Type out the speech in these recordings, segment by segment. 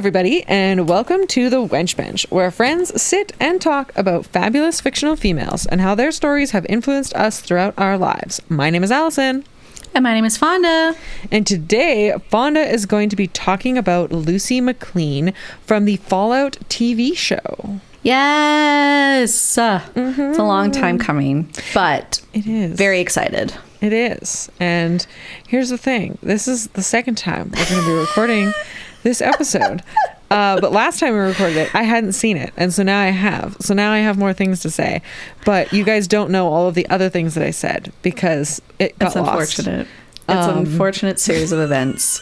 everybody, and welcome to the Wench Bench, where friends sit and talk about fabulous fictional females and how their stories have influenced us throughout our lives. My name is Alison. And my name is Fonda. And today, Fonda is going to be talking about Lucy MaClean from the Fallout TV show. Yes! It's a long time coming, but it is. Very excited. It is. And here's the thing. This is the second time we're going to be recording this episode. But last time we recorded it, I hadn't seen it. And so now I have. So now I have more things to say. But you guys don't know all of the other things that I said because it got lost. It's unfortunate. It's an unfortunate series of events.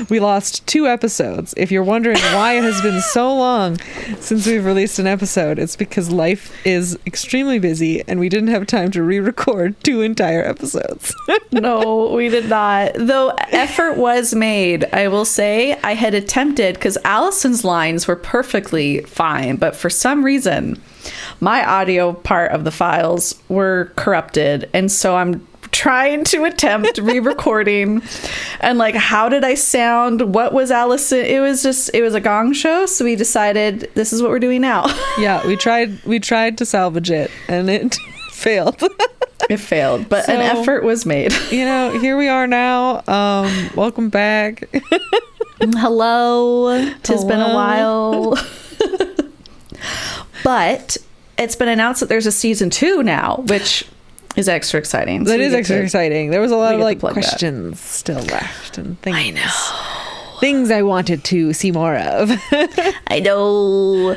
We lost 2 episodes. If you're wondering why it has been so long since we've released an episode, it's because life is extremely busy and we didn't have time to re-record 2 entire episodes. No, we did not. Though effort was made, I will say. I had attempted, because Alison's lines were perfectly fine, but for some reason, my audio part of the files were corrupted, and so I'm trying to attempt re-recording and like, how did I sound? What was Alison? It was a gong show, so we decided this is what we're doing now. Yeah, we tried to salvage it and it failed. It failed, but an effort was made. You know, here we are now. Welcome back. Hello. Tis been a while. But it's been announced that there's a season 2 now, which is extra exciting. That is extra exciting. There was a lot of like questions still left and things. I know. Things I wanted to see more of. I know.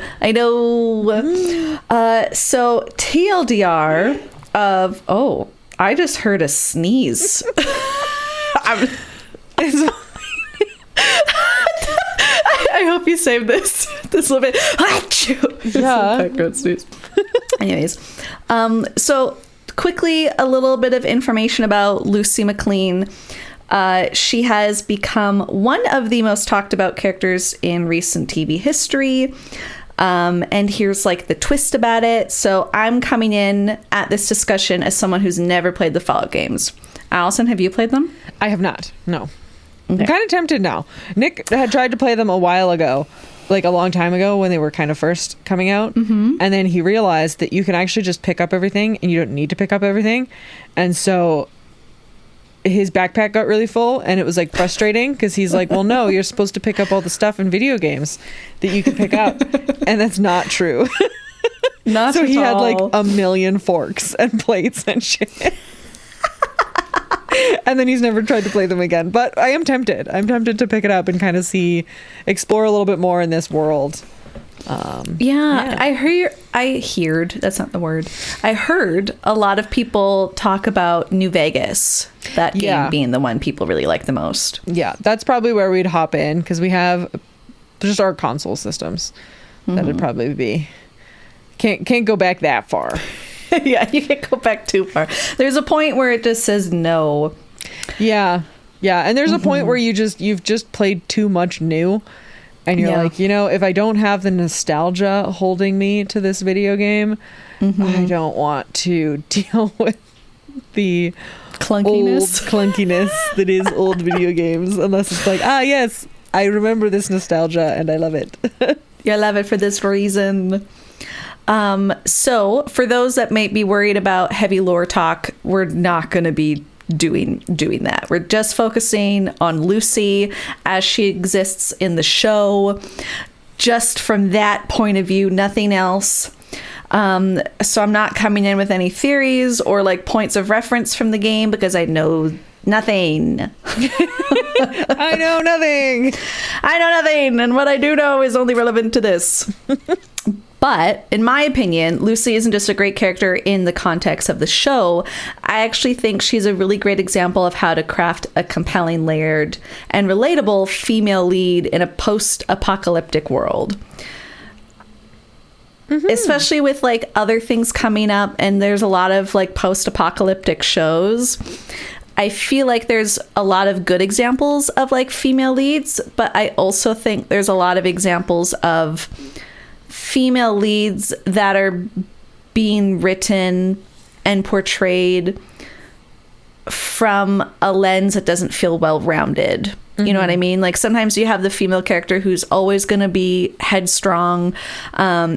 So TLDR of, I just heard a sneeze. I hope you saved this little bit. Yeah. Background sneeze. Anyways, so quickly, a little bit of information about Lucy MaClean. She has become one of the most talked about characters in recent TV history. And here's like the twist about it. So I'm coming in at this discussion as someone who's never played the Fallout games. Alison, have you played them? I have not. No. Okay. I'm kind of tempted now. Nick had tried to play them a while ago. Like a long time ago when they were kind of first coming out. Mm-hmm. And then he realized that you can actually just pick up everything and you don't need to pick up everything. And so his backpack got really full and it was like frustrating because he's like, well, no, you're supposed to pick up all the stuff in video games that you can pick up. And that's not true. Not so at he all. had like a million forks and plates and shit. And then he's never tried to play them again. But I am tempted. I'm tempted to pick it up and kind of explore a little bit more in this world. Yeah. I heard, that's not the word. I heard a lot of people talk about New Vegas, that game being the one people really like the most. Yeah, that's probably where we'd hop in because we have just our console systems. Mm-hmm. That'd probably be... Can't go back that far. Yeah, you can't go back too far. There's a point where it just says no. Yeah, and there's a point where you've just played too much new, and you're like, if I don't have the nostalgia holding me to this video game, I don't want to deal with the clunkiness that is old video games, unless it's like, yes, I remember this nostalgia and I love it. You love it for this reason. So for those that might be worried about heavy lore talk, we're not going to be doing that. We're just focusing on Lucy as she exists in the show, just from that point of view, nothing else. So I'm not coming in with any theories or like points of reference from the game because I know nothing. I know nothing. And what I do know is only relevant to this. But in my opinion, Lucy isn't just a great character in the context of the show. I actually think she's a really great example of how to craft a compelling, layered, and relatable female lead in a post-apocalyptic world. Mm-hmm. Especially with like other things coming up, and there's a lot of like post-apocalyptic shows. I feel like there's a lot of good examples of like female leads, but I also think there's a lot of examples of female leads that are being written and portrayed from a lens that doesn't feel well-rounded. You know what I mean? Like sometimes you have the female character who's always going to be headstrong,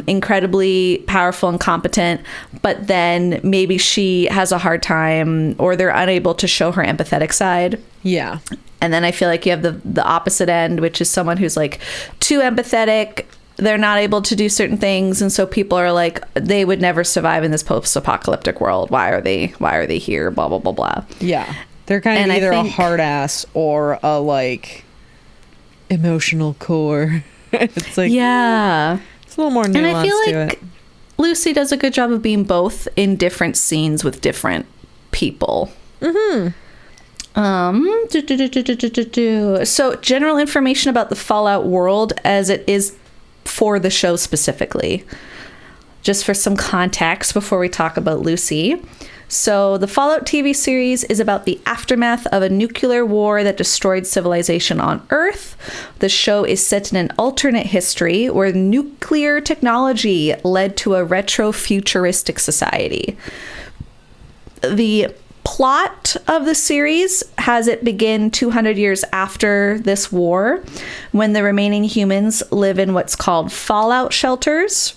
incredibly powerful and competent, but then maybe she has a hard time or they're unable to show her empathetic side. Yeah. And then I feel like you have the opposite end, which is someone who's like too empathetic. They're not able to do certain things. And so people are like, they would never survive in this post-apocalyptic world. Why are they here? Blah, blah, blah, blah. Yeah. They're kind of either a hard ass or a like emotional core. It's like, yeah, it's a little more nuanced and I feel to like it. Lucy does a good job of being both in different scenes with different people. So general information about the Fallout world as it is for the show specifically, just for some context before we talk about Lucy. So the Fallout TV series is about the aftermath of a nuclear war that destroyed civilization on Earth. The show is set in an alternate history where nuclear technology led to a retro-futuristic society. The plot of the series has it begin 200 years after this war, when the remaining humans live in what's called fallout shelters.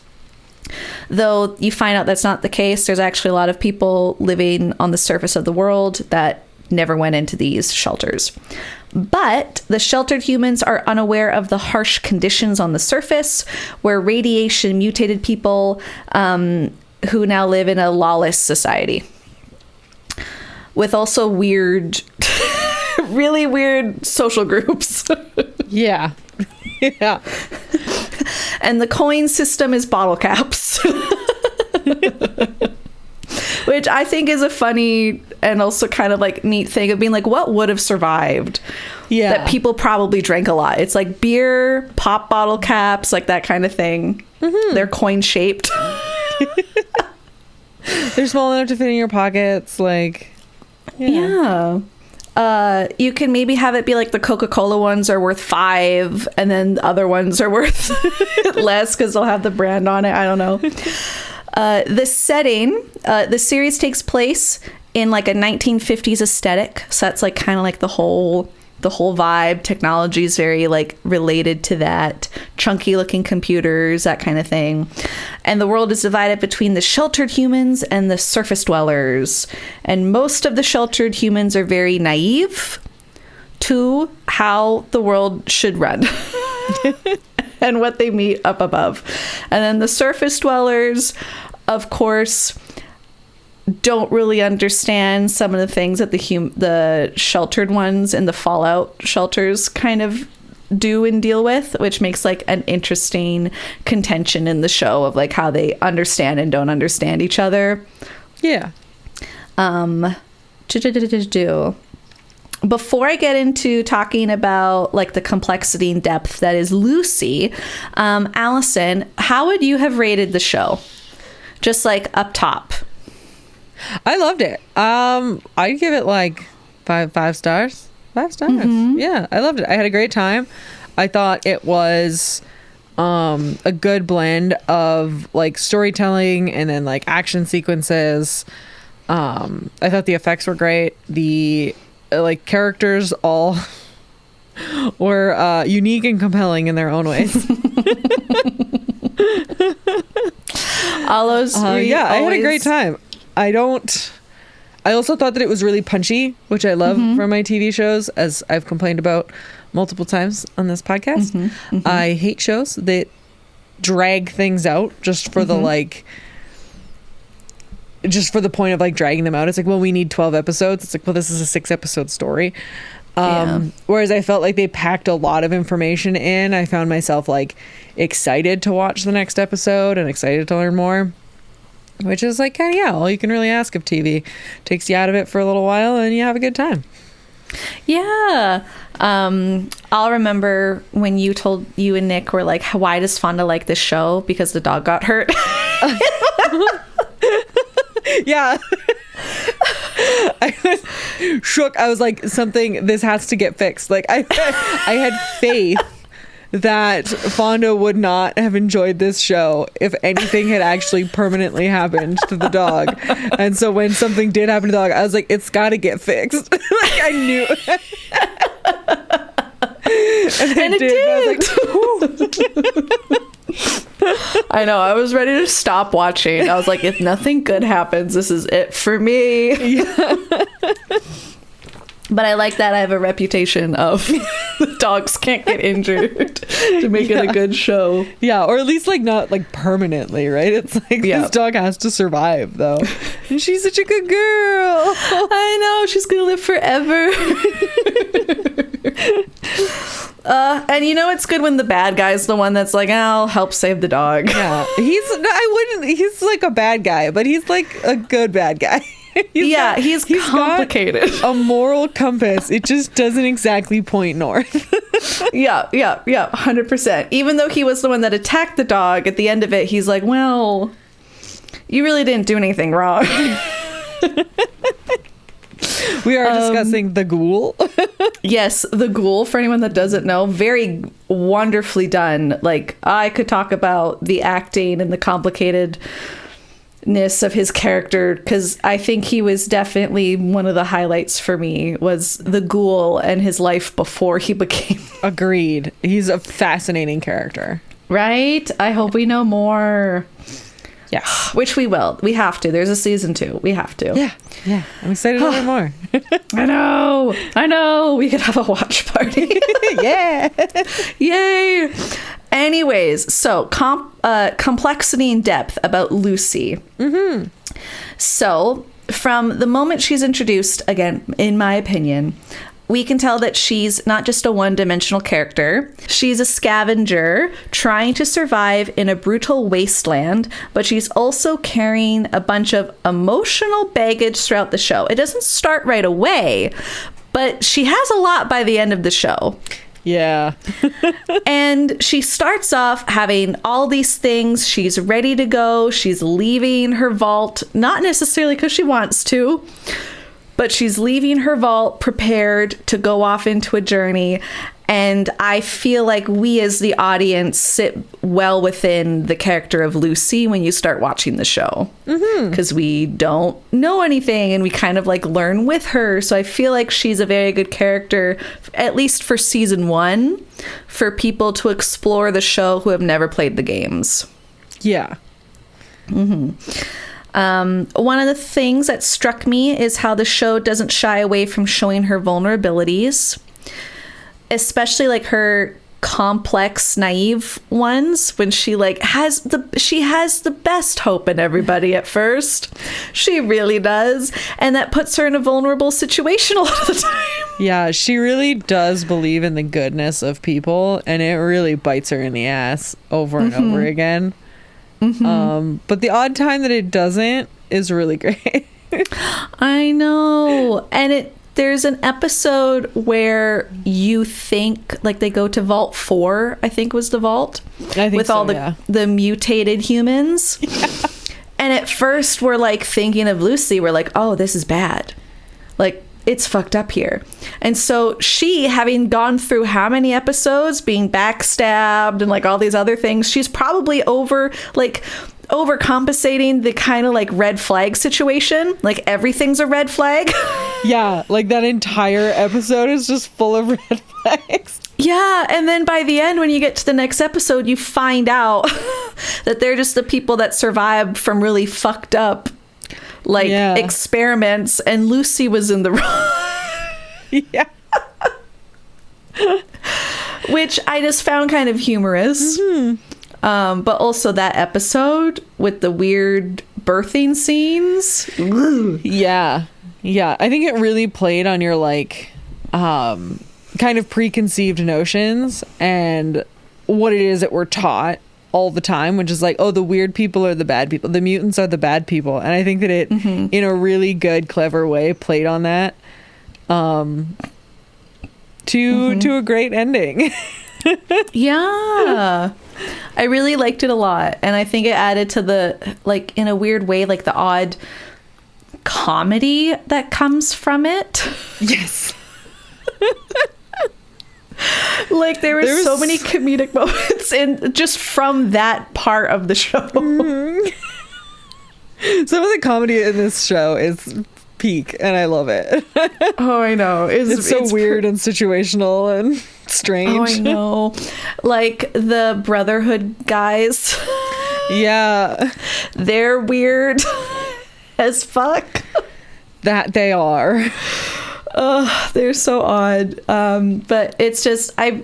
Though you find out that's not the case. There's actually a lot of people living on the surface of the world that never went into these shelters. But the sheltered humans are unaware of the harsh conditions on the surface, where radiation mutated people who now live in a lawless society. With also weird, really weird social groups. Yeah. Yeah. And the coin system is bottle caps. Which I think is a funny and also kind of like neat thing of being like, what would have survived? Yeah. That people probably drank a lot. It's like beer, pop bottle caps, like that kind of thing. They're coin shaped. They're small enough to fit in your pockets. Like, yeah. You can maybe have it be like the Coca-Cola ones are worth $5 and then the other ones are worth less because they'll have the brand on it. I don't know. The setting, the series takes place in like a 1950s aesthetic. So that's like kind of like the whole vibe. Technology is very like related to that. Chunky looking computers, that kind of thing. And the world is divided between the sheltered humans and the surface dwellers. And most of the sheltered humans are very naive to how the world should run and what they meet up above. And then the surface dwellers, of course, don't really understand some of the things that the sheltered ones in the Fallout shelters kind of do and deal with, which makes like an interesting contention in the show of like how they understand and don't understand each other. Yeah. Before I get into talking about like the complexity and depth that is Lucy, Alison, how would you have rated the show? Just like up top. I loved it. I'd give it like five stars. 5 stars. Yeah, I loved it. I had a great time. I thought it was a good blend of like storytelling and then like action sequences. I thought the effects were great. The like characters all were unique and compelling in their own ways. All those yeah, I had a great time. I also thought that it was really punchy, which I love from my TV shows, as I've complained about multiple times on this podcast. I hate shows that drag things out just for the like, just for the point of like dragging them out. It's like, well, we need 12 episodes. It's like, well, this is a 6-episode story. Whereas I felt like they packed a lot of information in. I found myself like excited to watch the next episode and excited to learn more. Which is like, kind of, yeah, all you can really ask of TV. Takes you out of it for a little while and you have a good time. Yeah. I'll remember when you and Nick were like, why does Fonda like this show? Because the dog got hurt. Yeah. I was shook. I was like, this has to get fixed. Like, I had faith that Fonda would not have enjoyed this show if anything had actually permanently happened to the dog. And so when something did happen to the dog, I was like, it's got to get fixed. Like, I knew. And it did. I know. I was ready to stop watching. I was like, if nothing good happens, this is it for me. Yeah. But I like that I have a reputation of the dogs can't get injured to make it a good show. Yeah, or at least like not like permanently, right? It's like this dog has to survive though. And she's such a good girl. I know, she's gonna live forever. And you know it's good when the bad guy's the one that's like, I'll help save the dog. Yeah. He's like a bad guy, but he's like a good bad guy. He's complicated. A moral compass. It just doesn't exactly point north. Yeah, 100%. Even though he was the one that attacked the dog, at the end of it, he's like, well, you really didn't do anything wrong. We are discussing The Ghoul. Yes, The Ghoul, for anyone that doesn't know, very wonderfully done. I could talk about the acting and the complicatedness of his character, because I think he was definitely one of the highlights for me, was The Ghoul and his life before he became... Agreed. He's a fascinating character. Right? I hope we know more. Yeah. Which we will. We have to. There's a season 2. We have to. Yeah. I'm excited to learn more. I know. We could have a watch party. Yeah. Yay. Anyways, so complexity and depth about Lucy. Mm-hmm. So from the moment she's introduced, again, in my opinion, we can tell that she's not just a one-dimensional character. She's a scavenger trying to survive in a brutal wasteland, but she's also carrying a bunch of emotional baggage throughout the show. It doesn't start right away, but she has a lot by the end of the show. Yeah. And she starts off having all these things. She's ready to go. She's leaving her vault, not necessarily because she wants to, but she's leaving her vault prepared to go off into a journey. And I feel like we as the audience sit well within the character of Lucy when you start watching the show. Because we don't know anything and we kind of like learn with her. So I feel like she's a very good character, at least for season 1, for people to explore the show who have never played the games. Yeah. One of the things that struck me is how the show doesn't shy away from showing her vulnerabilities, especially like her complex, naive ones, when she like has the best hope in everybody at first. She really does, and that puts her in a vulnerable situation a lot of the time. Yeah, she really does believe in the goodness of people, and it really bites her in the ass over and over again. But the odd time that it doesn't is really great. I know. And there's an episode where you think like they go to Vault 4, I think was the vault, with all the mutated humans. Yeah. And at first we're like thinking of Lucy, we're like, oh, this is bad. Like, it's fucked up here. And so she, having gone through how many episodes, being backstabbed and like all these other things, she's probably overcompensating the kind of like red flag situation. Like everything's a red flag. Yeah, like that entire episode is just full of red flags. Yeah, and then by the end, when you get to the next episode, you find out that they're just the people that survived from really fucked up experiments, and Lucy was in the wrong. Yeah. Which I just found kind of humorous. But also that episode with the weird birthing scenes. Yeah. I think it really played on your like kind of preconceived notions and what it is that we're taught all the time, which is like, oh, the weird people are the bad people, the mutants are the bad people. And I think that it in a really good, clever way played on that to a great ending. Yeah, I really liked it a lot, and I think it added to the, like, in a weird way, like the odd comedy that comes from it. Yes. Like there were so many comedic moments in just from that part of the show. Some of the comedy in this show is peak, and I love it. Oh, I know. It's so weird and situational and strange. Oh, I know. Like the Brotherhood guys. Yeah. They're weird as fuck. That they are. They're so odd. But it's just, I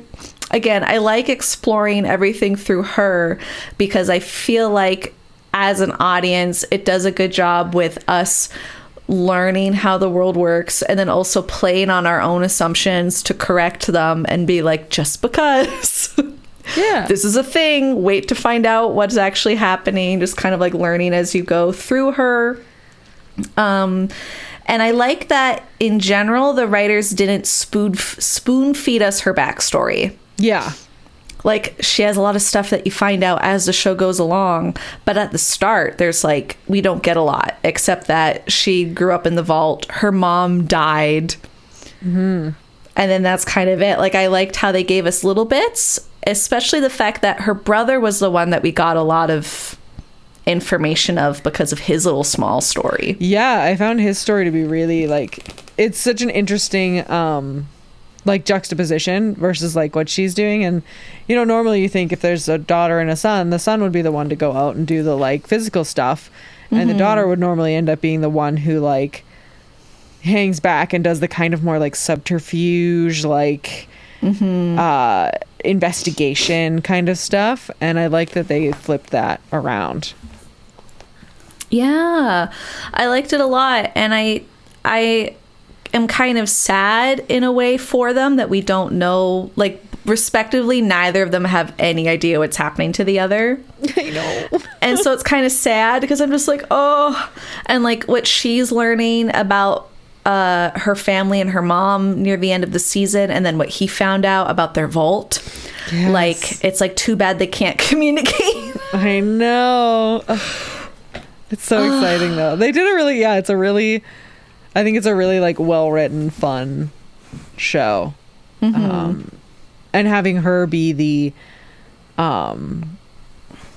like exploring everything through her because I feel like as an audience, it does a good job with us learning how the world works and then also playing on our own assumptions to correct them and be like, just because this is a thing, wait to find out what's actually happening, just kind of like learning as you go through her. And I like that in general, the writers didn't spoon feed us her backstory. Yeah. Like, she has a lot of stuff that you find out as the show goes along. But at the start, there's like, we don't get a lot, except that she grew up in the vault. Her mom died. Mm-hmm. And then that's kind of it. Like, I liked how they gave us little bits, especially the fact that her brother was the one that we got a lot of information of because of his little small story. Yeah, I found his story to be really, like, it's such an interesting like juxtaposition versus like what she's doing. And you know, normally you think if there's a daughter and a son, the son would be the one to go out and do the like physical stuff, and the daughter would normally end up being the one who like hangs back and does the kind of more like subterfuge, like investigation kind of stuff. And I like that they flipped that around. Yeah, I liked it a lot. And I am kind of sad in a way for them that we don't know, like, respectively, neither of them have any idea what's happening to the other. I know. And so it's kind of sad because I'm just like, oh, and like what she's learning about her family and her mom near the end of the season, and then what he found out about their vault. Yes. Like, it's like too bad they can't communicate. I know. It's so exciting though. They did a really, I think it's a really like well-written, fun show. And having her be the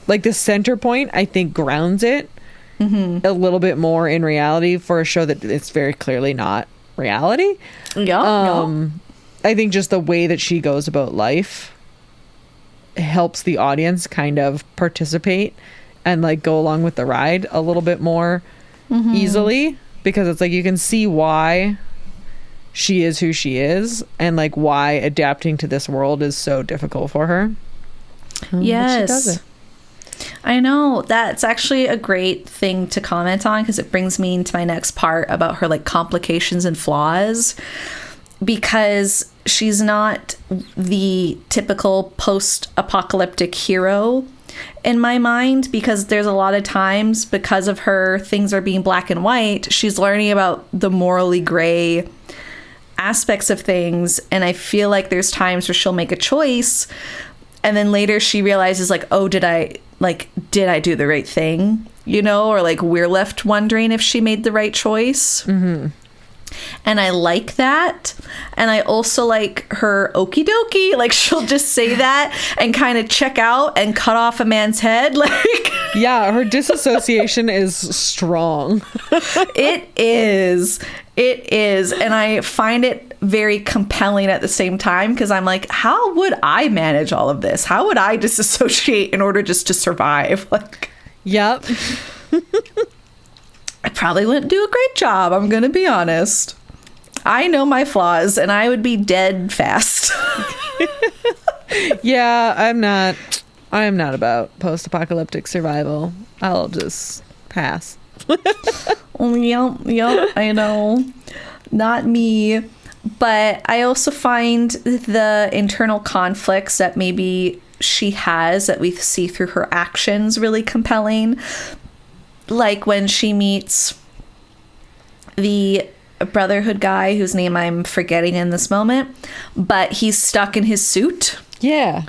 like the center point, I think grounds it a little bit more in reality for a show that it's very clearly not reality. I think just the way that she goes about life helps the audience kind of participate and like go along with the ride a little bit more easily, because it's like you can see why she is who she is and like why adapting to this world is so difficult for her. Yes, she does it. I know. That's actually a great thing to comment on because it brings me into my next part about her like complications and flaws, because she's not the typical post-apocalyptic hero in my mind, because there's a lot of times, because of her things are being black and white, she's learning about the morally gray aspects of things. And I feel like there's times where she'll make a choice and then later she realizes like, oh, did I do the right thing, you know, or like we're left wondering if she made the right choice. And I like that. And I also like her okie dokie. Like, she'll just say that and kind of check out and cut off a man's head. Like, yeah, her disassociation is strong. It is. And I find it very compelling at the same time, because I'm like, how would I manage all of this? How would I disassociate in order just to survive? Like, yep. I probably wouldn't do a great job. I'm going to be honest. I know my flaws and I would be dead fast. Yeah, I'm not about post-apocalyptic survival. I'll just pass. Yep, I know. Not me. But I also find the internal conflicts that maybe she has that we see through her actions really compelling. Like when she meets the Brotherhood guy whose name I'm forgetting in this moment, but he's stuck in his suit. Yeah.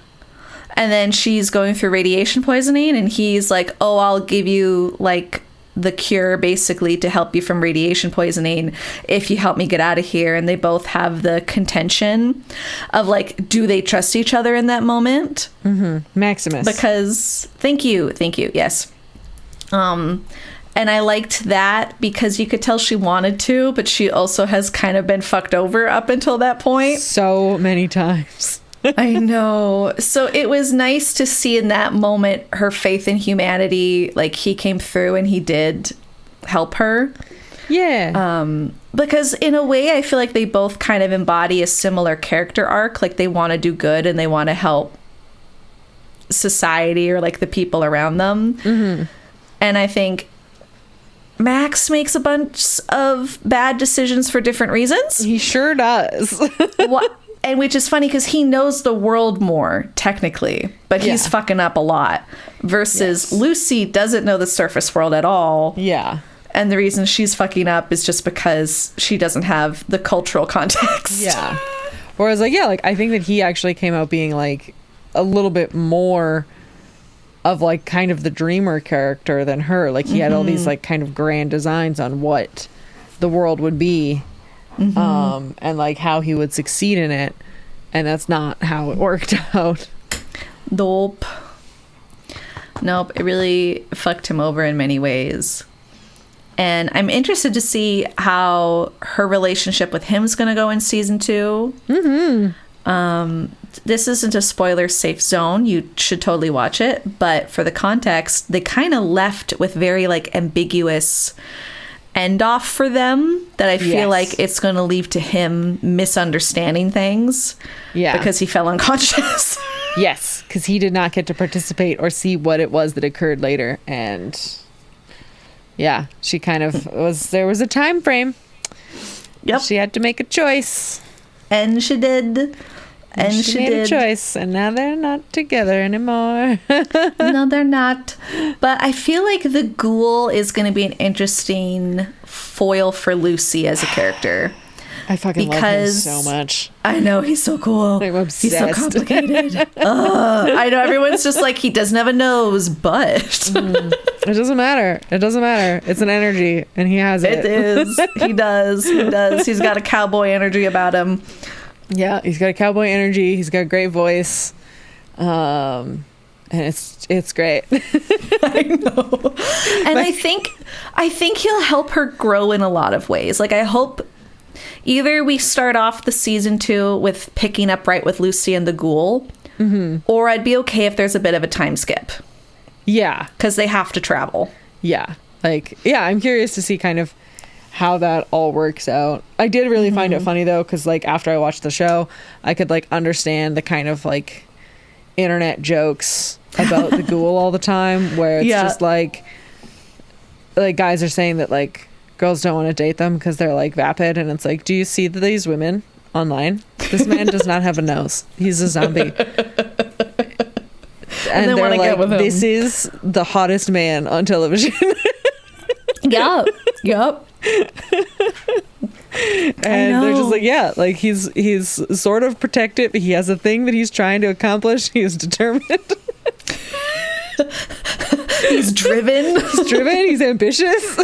And then she's going through radiation poisoning and he's like, oh, I'll give you like the cure basically to help you from radiation poisoning if you help me get out of here. And they both have the contention of like, do they trust each other in that moment? Maximus. Because thank you. Yes. And I liked that because you could tell she wanted to, but she also has kind of been fucked over up until that point. So many times. I know. So it was nice to see in that moment her faith in humanity. Like, he came through and he did help her. Yeah. Because in a way, I feel like they both kind of embody a similar character arc. Like, they want to do good and they want to help society or like the people around them. Mm-hmm. And I think Max makes a bunch of bad decisions for different reasons. He sure does. What? And which is funny because he knows the world more, technically, but he's fucking up a lot. Versus Lucy doesn't know the surface world at all. Yeah. And the reason she's fucking up is just because she doesn't have the cultural context. Yeah. Whereas, like, yeah, like, I think that he actually came out being, like, a little bit more of, like, kind of the dreamer character than her. Like, he had all these, like, kind of grand designs on what the world would be. And like how he would succeed in it, and that's not how it worked out. Nope, it really fucked him over in many ways. And I'm interested to see how her relationship with him is going to go in season 2. This isn't a spoiler safe zone, you should totally watch it, but for the context, they kind of left with very like ambiguous end off for them that I feel like it's going to lead to him misunderstanding things. Yeah. Because he fell unconscious. Yes. Because he did not get to participate or see what it was that occurred later. And yeah, she kind of there was a time frame. Yep. She had to make a choice. And she did. And she made did a choice, and now they're not together anymore. No, they're not. But I feel like the ghoul is going to be an interesting foil for Lucy as a character. I fucking love him so much. I know, he's so cool. I'm obsessed. He's so complicated. I know, everyone's just like, he doesn't have a nose, but... It doesn't matter. It doesn't matter. It's an energy, and he has it. It is. He does. He does. He's got a cowboy energy about him. Yeah, he's got a cowboy energy. He's got a great voice, and it's great. I know, and I think he'll help her grow in a lot of ways. Like, I hope either we start off the season 2 with picking up right with Lucy and the ghoul, or I'd be okay if there's a bit of a time skip. Yeah, because they have to travel. Yeah, I'm curious to see kind of how that all works out. I did really find it funny though, because like after I watched the show, I could like understand the kind of like internet jokes about the ghoul all the time, where it's just like guys are saying that like girls don't want to date them because they're like vapid, and it's like, do you see these women online? This man does not have a nose. He's a zombie. And they're like, get with him. This is the hottest man on television. Yep. And they're just like, yeah, like he's sort of protective. He has a thing that he's trying to accomplish. He is determined. He's driven. He's ambitious.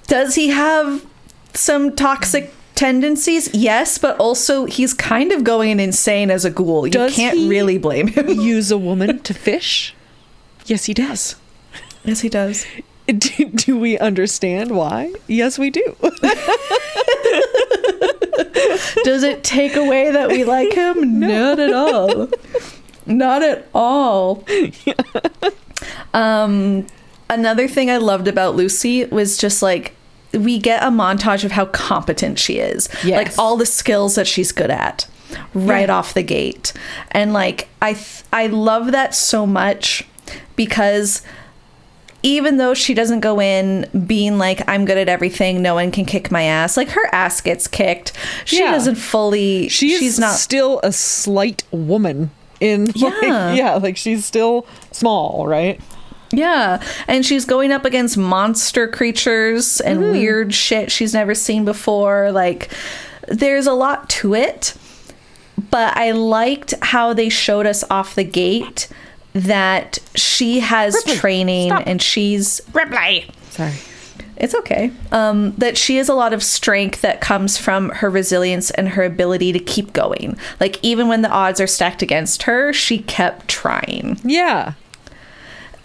Does he have some toxic tendencies? Yes, but also he's kind of going insane as a ghoul. You can't really blame him. Use a woman to fish? Yes, he does. Yes, he does. Do we understand why? Yes, we do. Does it take away that we like him? No. Not at all. Not at all. Another thing I loved about Lucy was just like, we get a montage of how competent she is. Yes. Like all the skills that she's good at right off the gate. And like, I love that so much, because even though she doesn't go in being like, I'm good at everything, no one can kick my ass, like her ass gets kicked. She doesn't fully, she's not still a slight woman in like she's still small, right? Yeah, and she's going up against monster creatures and weird shit she's never seen before. Like, there's a lot to it, but I liked how they showed us off the gate that she has Ripley, training. Stop. And she's Ripley. Sorry. It's okay. That she has a lot of strength that comes from her resilience and her ability to keep going. Like, even when the odds are stacked against her, she kept trying. Yeah.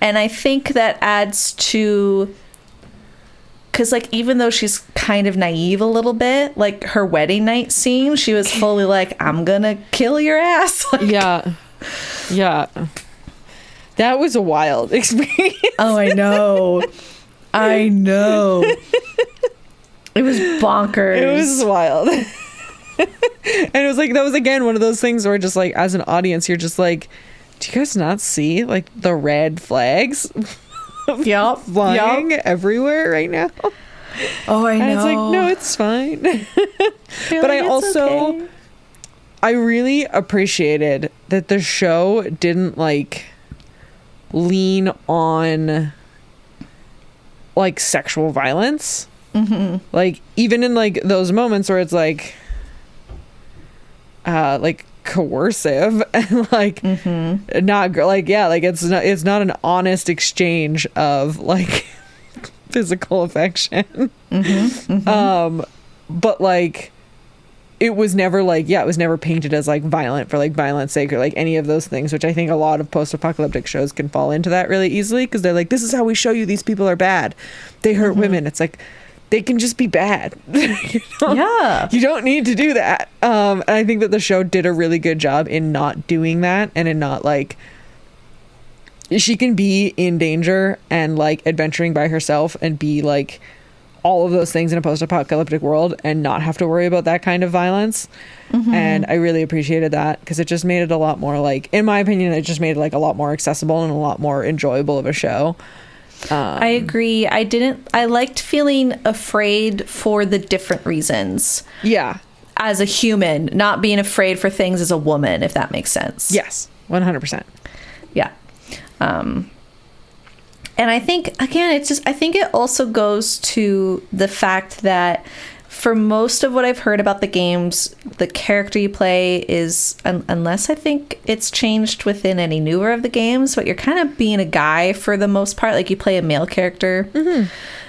And I think that adds to, because like even though she's kind of naive a little bit, like her wedding night scene, she was fully like, I'm gonna kill your ass. Like, yeah, that was a wild experience. Oh, I know. It was bonkers. It was wild. And it was like, that was again one of those things where just like as an audience you're just like, do you guys not see like the red flags flying everywhere right now? Oh, I know. And it's like, no, it's fine. But I also okay. I really appreciated that the show didn't like lean on like sexual violence. Like even in like those moments where it's like coercive and like not like, yeah, like it's not an honest exchange of like physical affection. But like it was never like, yeah, it was never painted as like violent for like violence sake or like any of those things, which I think a lot of post-apocalyptic shows can fall into that really easily because they're like, this is how we show you these people are bad, they hurt women. It's like, they can just be bad. You don't need to do that. And I think that the show did a really good job in not doing that and in not like, she can be in danger and like adventuring by herself and be like all of those things in a post-apocalyptic world and not have to worry about that kind of violence. And I really appreciated that because it just made it a lot more like, in my opinion, it just made it like a lot more accessible and a lot more enjoyable of a show. I agree. I liked feeling afraid for the different reasons. Yeah. As a human, not being afraid for things as a woman, if that makes sense. Yes. 100%. Yeah. And I think, again, I think it also goes to the fact that for most of what I've heard about the games, the character you play is, unless I think it's changed within any newer of the games, but you're kind of being a guy for the most part. Like you play a male character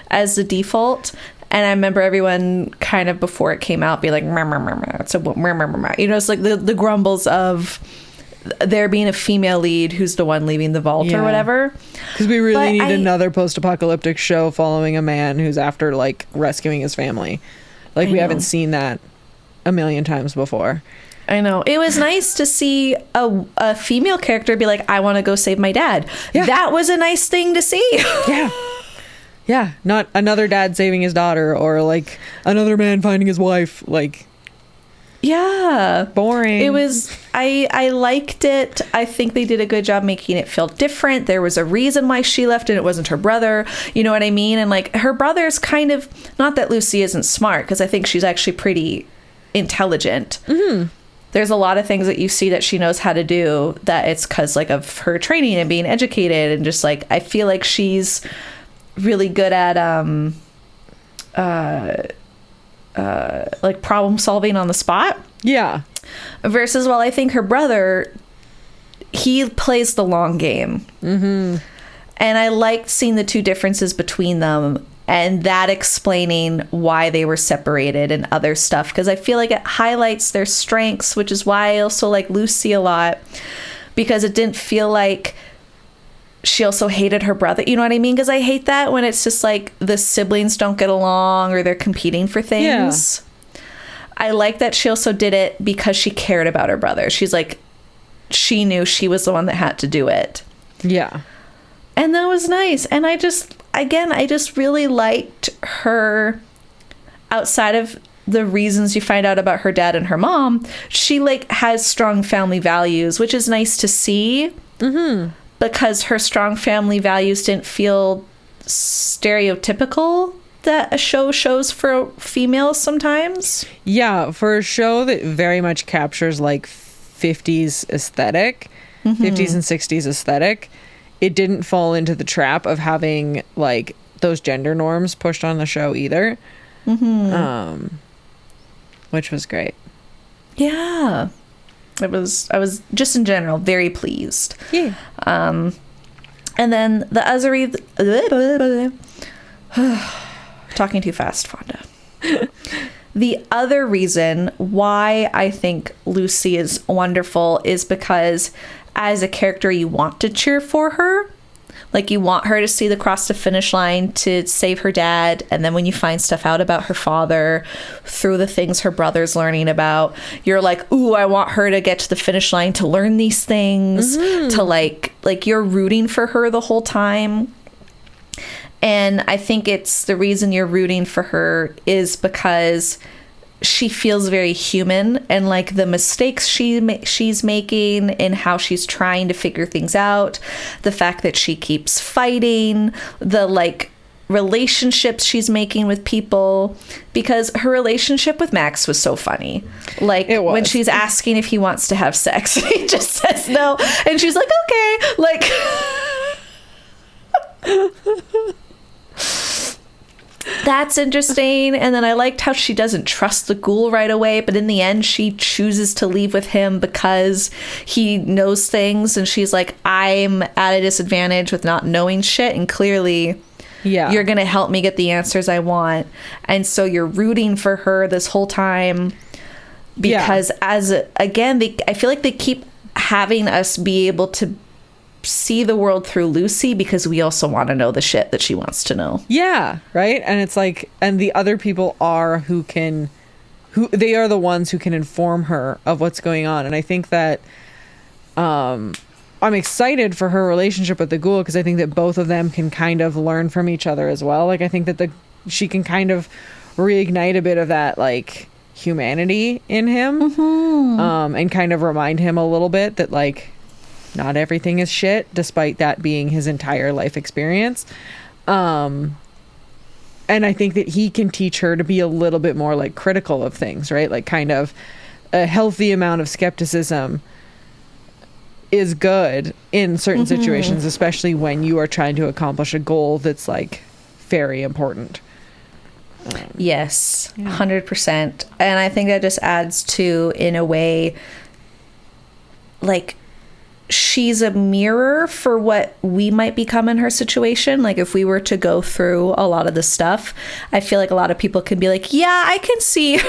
as the default. And I remember everyone kind of before it came out be like, it's a, you know, it's like the grumbles of there being a female lead who's the one leaving the vault or whatever. Because we really need another post-apocalyptic show following a man who's after like rescuing his family. Like we haven't seen that a million times before. I know. It was nice to see a female character be like, I want to go save my dad. Yeah. That was a nice thing to see. Yeah. Not another dad saving his daughter or like another man finding his wife. Like, yeah. Boring. It was, I liked it. I think they did a good job making it feel different. There was a reason why she left and it wasn't her brother. You know what I mean? And like her brother's kind of, not that Lucy isn't smart, because I think she's actually pretty intelligent. There's a lot of things that you see that she knows how to do that it's because like of her training and being educated and just like, I feel like she's really good at like problem solving on the spot. Yeah. Versus, well, I think her brother, he plays the long game. And I liked seeing the two differences between them and that explaining why they were separated and other stuff. Because I feel like it highlights their strengths, which is why I also like Lucy a lot. Because it didn't feel like she also hated her brother. You know what I mean? Because I hate that when it's just like the siblings don't get along or they're competing for things. Yeah. I like that she also did it because she cared about her brother. She's like, she knew she was the one that had to do it. Yeah. And that was nice. And I just really liked her outside of the reasons you find out about her dad and her mom. She like has strong family values, which is nice to see. Because her strong family values didn't feel stereotypical that a show shows for females sometimes. Yeah, for a show that very much captures like 50s aesthetic, 50s and 60s aesthetic, it didn't fall into the trap of having like those gender norms pushed on the show either. Which was great. Yeah. I was just in general very pleased. Yeah. And then the other talking too fast, Fonda. The other reason why I think Lucy is wonderful is because as a character you want to cheer for her, Like, you want her to see the cross to finish line to save her dad, and then when you find stuff out about her father through the things her brother's learning about, you're like, ooh, I want her to get to the finish line to learn these things, to like you're rooting for her the whole time. And I think it's the reason you're rooting for her is because she feels very human, and like the mistakes she's making and how she's trying to figure things out, the fact that she keeps fighting, the like relationships she's making with people, because her relationship with Max was so funny. Like, when she's asking if he wants to have sex, he just says no, and she's like, okay, like that's interesting. And then I liked how she doesn't trust the ghoul right away, but in the end she chooses to leave with him because he knows things, and she's like, I'm at a disadvantage with not knowing shit, and clearly you're gonna help me get the answers I want. And so you're rooting for her this whole time, because I feel like they keep having us be able to see the world through Lucy, because we also want to know the shit that she wants to know. Yeah, right. And it's like, and the other people are who they are the ones who can inform her of what's going on. And I think that I'm excited for her relationship with the ghoul, because I think that both of them can kind of learn from each other as well. Like, I think that she can kind of reignite a bit of that like humanity in him, and kind of remind him a little bit that like not everything is shit, despite that being his entire life experience. And I think that he can teach her to be a little bit more like critical of things, right? Like, kind of a healthy amount of skepticism is good in certain situations, especially when you are trying to accomplish a goal that's like very important. Yes, 100%. And I think that just adds to, in a way, like, she's a mirror for what we might become in her situation. Like, if we were to go through a lot of the stuff, I feel like a lot of people could be like, yeah, I can see.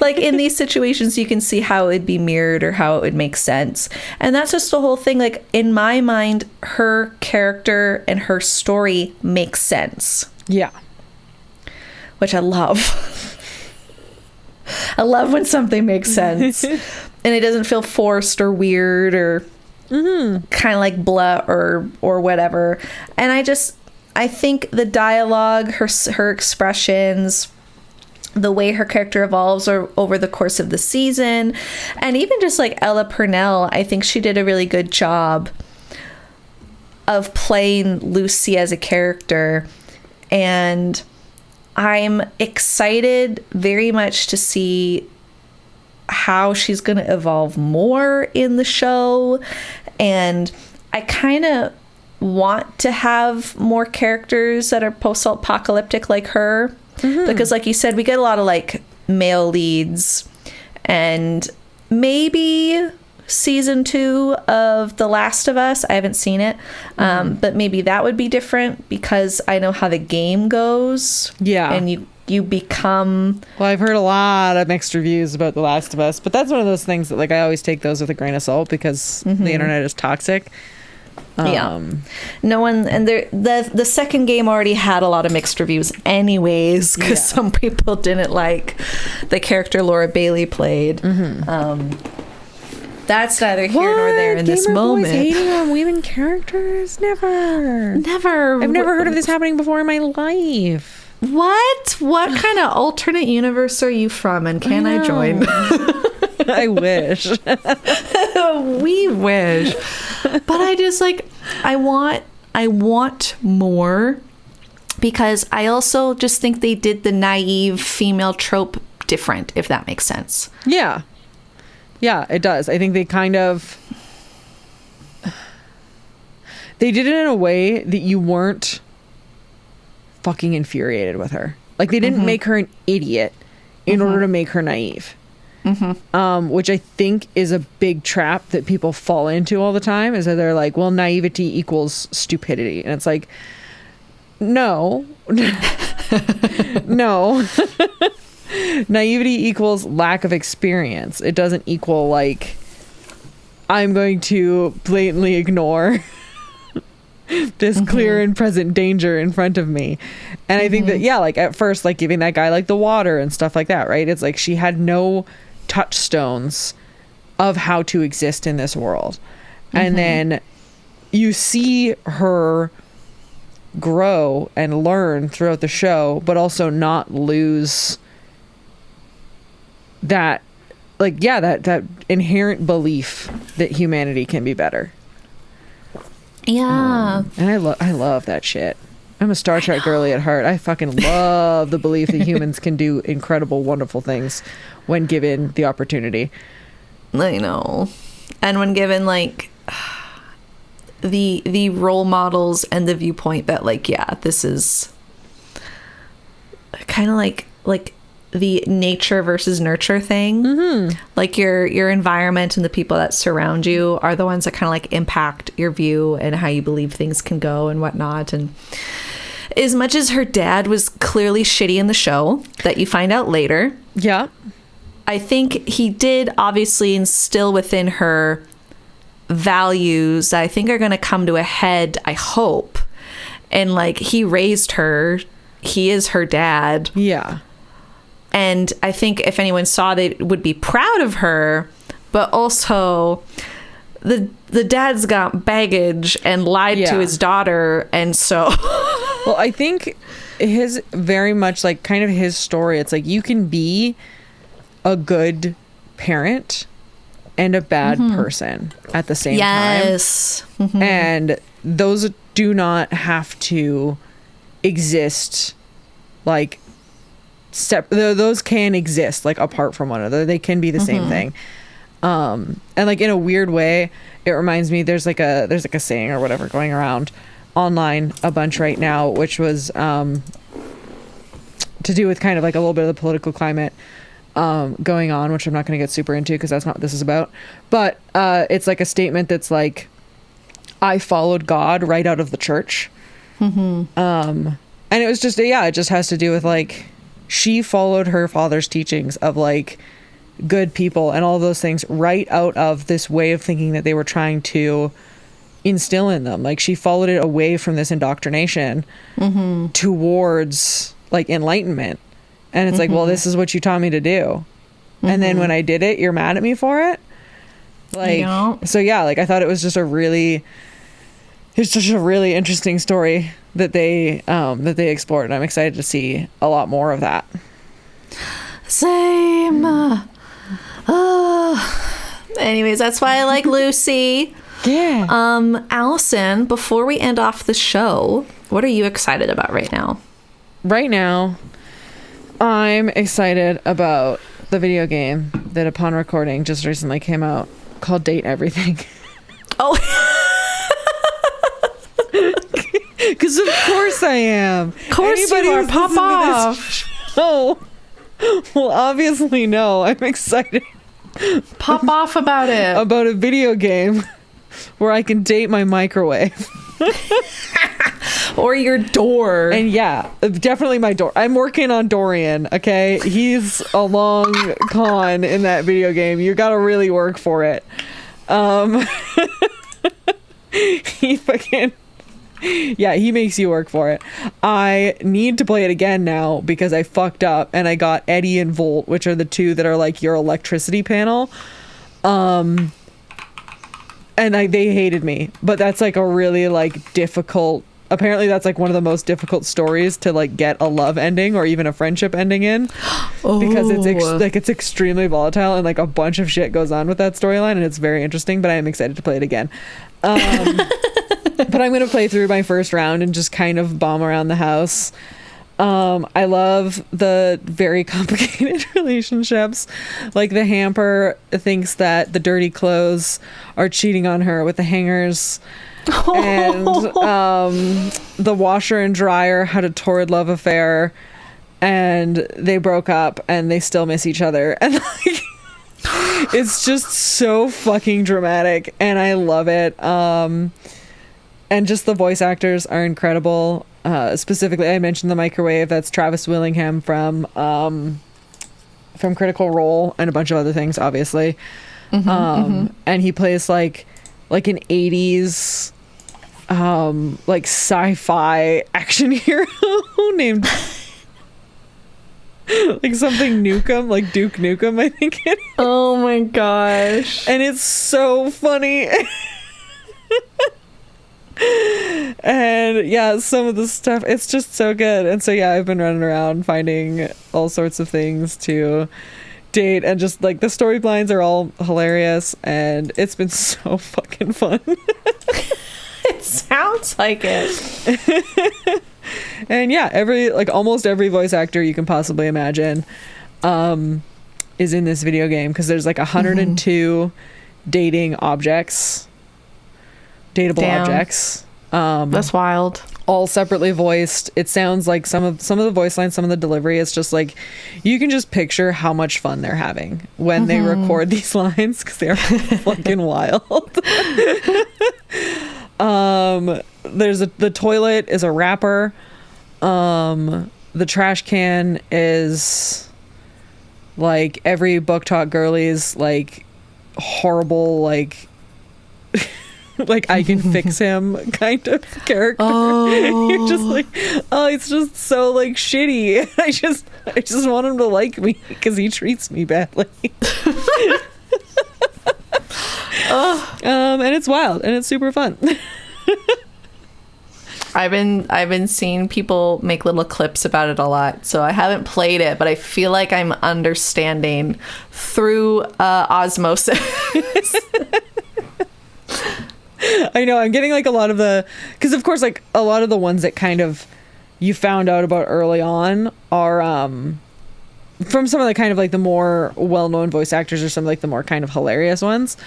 Like, in these situations, you can see how it would be mirrored or how it would make sense. And that's just the whole thing. Like, in my mind, her character and her story makes sense. Yeah. Which I love. I love when something makes sense. And it doesn't feel forced or weird or kind of like blah or whatever. And I think the dialogue, her expressions, the way her character evolves over the course of the season, and even just like Ella Purnell, I think she did a really good job of playing Lucy as a character. And I'm excited very much to see how she's going to evolve more in the show. And I kind of want to have more characters that are post-apocalyptic like her, because like you said, we get a lot of like male leads, and maybe season 2 of The Last of Us, I haven't seen it, but maybe that would be different, because I know how the game goes. And you become... Well, I've heard a lot of mixed reviews about The Last of Us, but that's one of those things that, like, I always take those with a grain of salt, because the internet is toxic. No one... And the second game already had a lot of mixed reviews anyways, because some people didn't like the character Laura Bailey played. That's neither here nor there in this moment. Boys hating on women characters? Never. I've never heard of this happening before in my life. What kind of alternate universe are you from, and can I join? I wish. We wish. But I just like, I want more, because I also just think they did the naive female trope different, if that makes sense. Yeah, it does. I think they did it in a way that you weren't fucking infuriated with her. Like, they didn't make her an idiot in order to make her naive. Which I think is a big trap that people fall into all the time, is that they're like, well, naivety equals stupidity. And it's like, no. No. Naivety equals lack of experience. It doesn't equal, like, I'm going to blatantly ignore this clear and present danger in front of me. And I think that, yeah, like at first, like giving that guy like the water and stuff like that, right? It's like she had no touchstones of how to exist in this world. And then you see her grow and learn throughout the show, but also not lose that, like, yeah, that inherent belief that humanity can be better. Yeah. And I love that shit. I'm a Star Trek girly at heart. I fucking love the belief that humans can do incredible, wonderful things when given the opportunity. I know. And when given, like, the role models and the viewpoint that, like, yeah, this is kind of like the nature versus nurture thing. Like your environment and the people that surround you are the ones that kind of like impact your view and how you believe things can go and whatnot. And as much as her dad was clearly shitty in the show, that you find out later, Yeah. I think he did obviously instill within her values that I think are going to come to a head, I hope. And like, he raised her, he is her dad. Yeah. And I think if anyone saw, they would be proud of her, but also the dad's got baggage and lied to his daughter. And so well, I think his very much like kind of his story, it's like you can be a good parent and a bad person at the same time. And those do not have to exist like those can exist like apart from one another. They can be the same thing. And like in a weird way, it reminds me there's like a saying or whatever going around online a bunch right now, which was to do with kind of like a little bit of the political climate going on, which I'm not going to get super into because that's not what this is about. But it's like a statement that's like, I followed God right out of the church. And it was just, yeah, it just has to do with like, she followed her father's teachings of like good people and all those things right out of this way of thinking that they were trying to instill in them. Like she followed it away from this indoctrination towards like enlightenment. And it's like, well, this is what you taught me to do. And then when I did it, you're mad at me for it. Like, so yeah, like I thought it was just it's just a really interesting story that they explored, and I'm excited to see a lot more of that. Same. Anyways, that's why I like Lucy. Yeah. Alison, before we end off the show, what are you excited about right now? Right now, I'm excited about the video game that upon recording just recently came out called Date Everything. Oh. Because of course I am. Of course Anybody you are. who's Pop listening to this show will obviously know I'm excited. Pop off about it. About a video game where I can date my microwave. Or your door. And yeah, definitely my door. I'm working on Dorian, okay? He's a long con in that video game. You gotta really work for it. He fucking... Yeah, he makes you work for it. I need to play it again now because I fucked up and I got Eddie and Volt, which are the two that are like your electricity panel. And they hated me, but that's like a really like difficult, apparently that's like one of the most difficult stories to like get a love ending or even a friendship ending in. Because it's extremely volatile and like a bunch of shit goes on with that storyline and it's very interesting, but I am excited to play it again. But I'm going to play through my first round and just kind of bomb around the house. I love the very complicated relationships. Like the hamper thinks that the dirty clothes are cheating on her with the hangers. And the washer and dryer had a torrid love affair. And they broke up and they still miss each other. And like... it's just so fucking dramatic and I love it. And just the voice actors are incredible. Specifically, I mentioned the microwave. That's Travis Willingham from Critical Role and a bunch of other things, obviously. And he plays like an 80s like sci-fi action hero named like something Nukem, like Duke Nukem, I think it is. Oh my gosh. And it's so funny. And yeah, some of the stuff, it's just so good. And so yeah, I've been running around finding all sorts of things to date, and just like the storylines are all hilarious, and it's been so fucking fun. It sounds like it. And yeah, almost every voice actor you can possibly imagine is in this video game, because there's like 102 dating objects, dateable objects. That's wild. All separately voiced. It sounds like some of the voice lines, some of the delivery, it's just like you can just picture how much fun they're having when they record these lines, because they're fucking wild. The toilet is a rapper. The trash can is like every book talk girlie's like horrible, like like I can fix him kind of character. Oh. You're just like, oh, it's just so like shitty. I just want him to like me because he treats me badly. And it's wild and it's super fun. I've been seeing people make little clips about it a lot, so I haven't played it, but I feel like I'm understanding through osmosis. I know, I'm getting like a lot of because of course like a lot of the ones that kind of you found out about early on are from some of the kind of like the more well-known voice actors, or some of like the more kind of hilarious ones.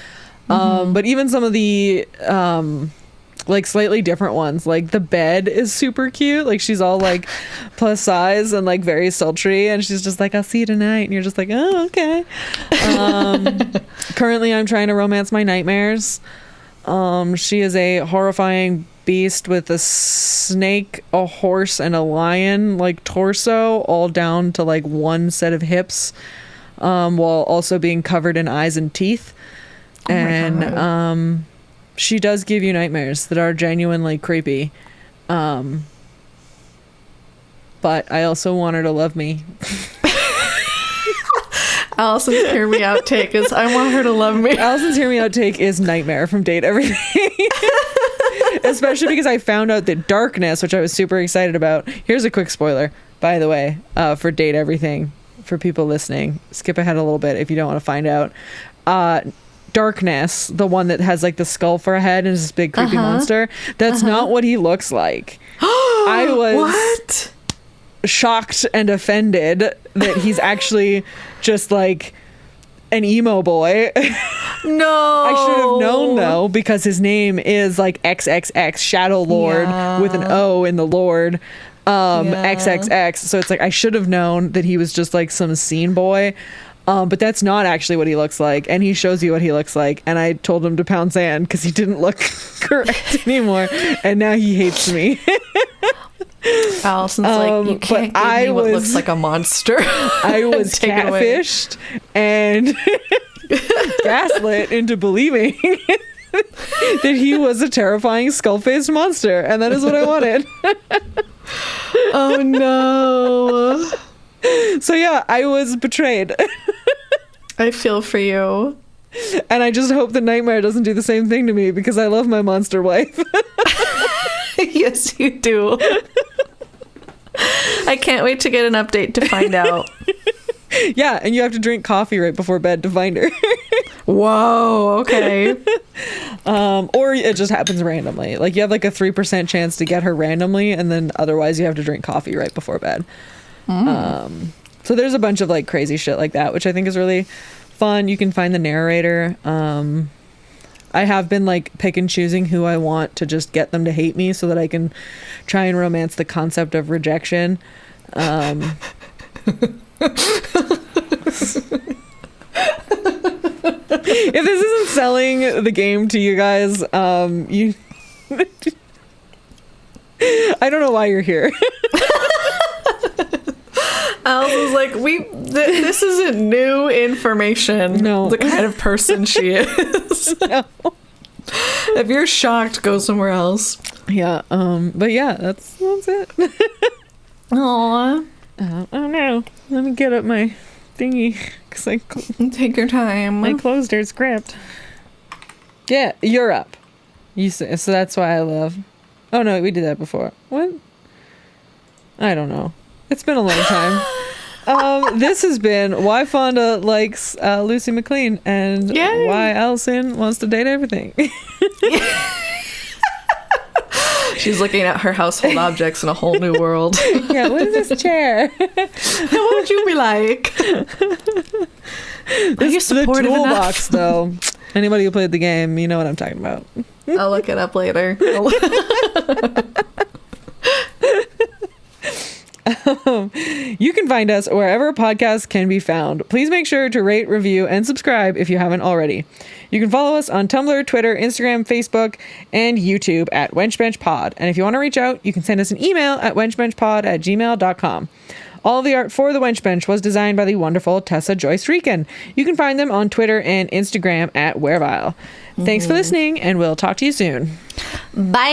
But even some of the like slightly different ones, like the bed is super cute. Like she's all like plus size and like very sultry, and she's just like, I'll see you tonight, and you're just like, oh, okay. Currently I'm trying to romance my nightmares. She is a horrifying beast with a snake, a horse, and a lion like torso, all down to like one set of hips, while also being covered in eyes and teeth. Oh, and she does give you nightmares that are genuinely creepy. But I also want her to love me. Alison's hear me out take is I want her to love me. Alison's hear me out take is nightmare from Date Everything. Especially because I found out that Darkness, which I was super excited about. Here's a quick spoiler, by the way, for Date Everything, for people listening. Skip ahead a little bit if you don't want to find out. Darkness, the one that has like the skull for a head and is this big creepy monster, that's not what he looks like. I was what? Shocked and offended that he's actually just like an emo boy. No, I should have known though, because his name is like XXX Shadow Lord with an O in the Lord. XXX, so it's like I should have known that he was just like some scene boy. But that's not actually what he looks like, and he shows you what he looks like, and I told him to pound sand because he didn't look correct anymore, and now he hates me. Alison's like, you can't give me what looks like a monster. I was catfished and gaslit into believing that he was a terrifying skull-faced monster, and that is what I wanted. Oh no. So yeah, I was betrayed. I feel for you. And I just hope the Nightmare doesn't do the same thing to me, because I love my monster wife. Yes, you do. I can't wait to get an update to find out. Yeah, and you have to drink coffee right before bed to find her. Whoa, okay. Or it just happens randomly. Like you have like a 3% chance to get her randomly, and then otherwise you have to drink coffee right before bed. So there's a bunch of like crazy shit like that, which I think is really fun. You can find the narrator. I have been like pick and choosing who I want to just get them to hate me so that I can try and romance the concept of rejection. If this isn't selling the game to you guys, you I don't know why you're here. Alice was like, this isn't new information. No. The kind of person she is. No. If you're shocked, go somewhere else. Yeah. But yeah, that's it. Aww. Oh no. Let me get up my thingy. Cause Take your time. I closed her script. Yeah, you're up. You say, so that's why I love. Oh no, we did that before. What? I don't know. It's been a long time. This has been why Fonda likes Lucy MaClean and Yay. why Alison wants to date everything. She's looking at her household objects in a whole new world. Yeah, what is this chair? What would you be like? Are you The supportive toolbox, enough? though. Anybody who played the game, you know what I'm talking about. I'll look it up later. You can find us wherever podcasts can be found. Please make sure to rate, review, and subscribe if you haven't already. You can follow us on Tumblr, Twitter, Instagram, Facebook, and YouTube at Wench Bench Pod. And if you want to reach out, you can send us an email at wenchbenchpod@gmail.com. All of the art for the Wench Bench was designed by the wonderful Tessa Joyce Riecken. You can find them on Twitter and Instagram at Werevile. Thanks for listening, and we'll talk to you soon. Bye.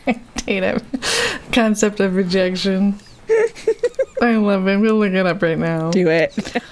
I hate it. Concept of rejection. I love it. We'll look it up right now. Do it.